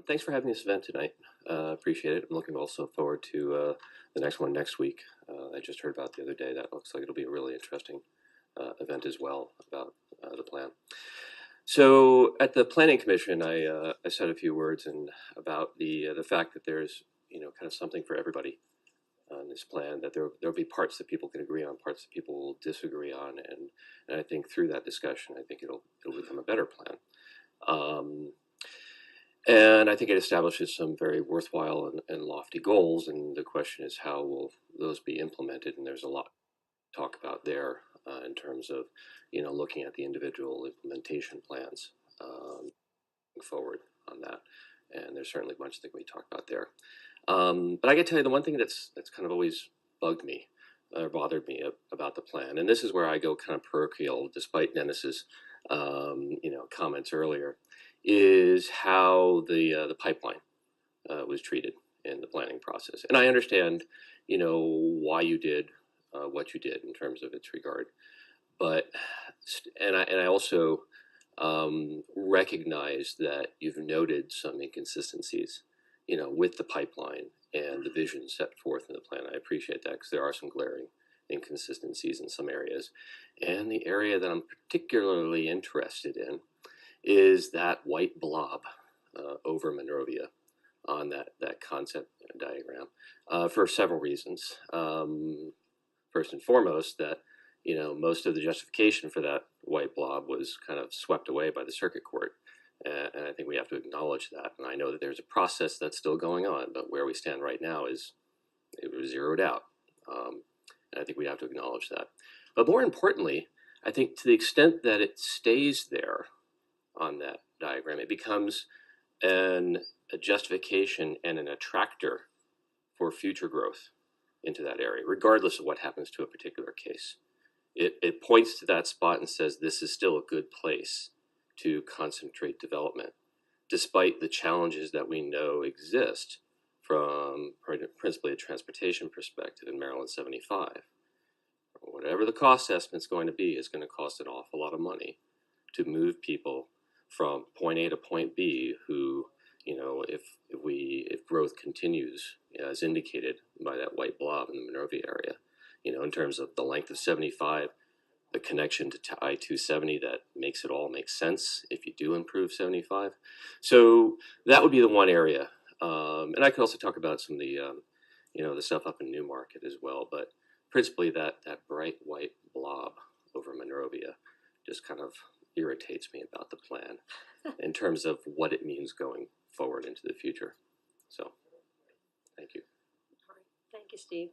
Thanks for having this event tonight. Appreciate it. I'm looking also forward to the next one next week. I just heard about the other day. That looks like it'll be a really interesting event as well about the plan. So at the Planning Commission, I said a few words about the fact that there's kind of something for everybody on this plan. That there'll be parts that people can agree on, parts that people will disagree on, and I think through that discussion, I think it'll become a better plan. And I think it establishes some very worthwhile and lofty goals, and the question is how will those be implemented? And there's a lot to talk about there in terms of, looking at the individual implementation plans forward on that. And there's certainly a bunch that we talk about there. But I can tell you the one thing that's kind of always bugged me or bothered me about the plan, and this is where I go kind of parochial, despite Dennis's comments earlier, is how the pipeline was treated in the planning process. And I understand, why you did what you did in terms of its regard, but I also recognize that you've noted some inconsistencies, with the pipeline and the vision set forth in the plan. I appreciate that because there are some glaring inconsistencies in some areas, and the area that I'm particularly interested in is that white blob over Monrovia on that concept diagram for several reasons. First and foremost, that most of the justification for that white blob was kind of swept away by the circuit court, and I think we have to acknowledge that. And I know that there's a process that's still going on, but where we stand right now is it was zeroed out, and I think we have to acknowledge that. But more importantly, I think to the extent that it stays there on that diagram, it becomes a justification and an attractor for future growth into that area, regardless of what happens to a particular case. It points to that spot and says this is still a good place to concentrate development, despite the challenges that we know exist from principally a transportation perspective in Maryland 75. Whatever the cost estimate's going to be, is going to cost an awful lot of money to move people from point A to point B who, if growth continues as indicated by that white blob in the Monrovia area, in terms of the length of 75, the connection to I-270 that makes it all make sense if you do improve 75. So that would be the one area. And I could also talk about some of the, the stuff up in Newmarket as well, but principally that bright white blob over Monrovia just kind of irritates me about the plan in terms of what it means going forward into the future. So, thank you. All right. Thank you, Steve.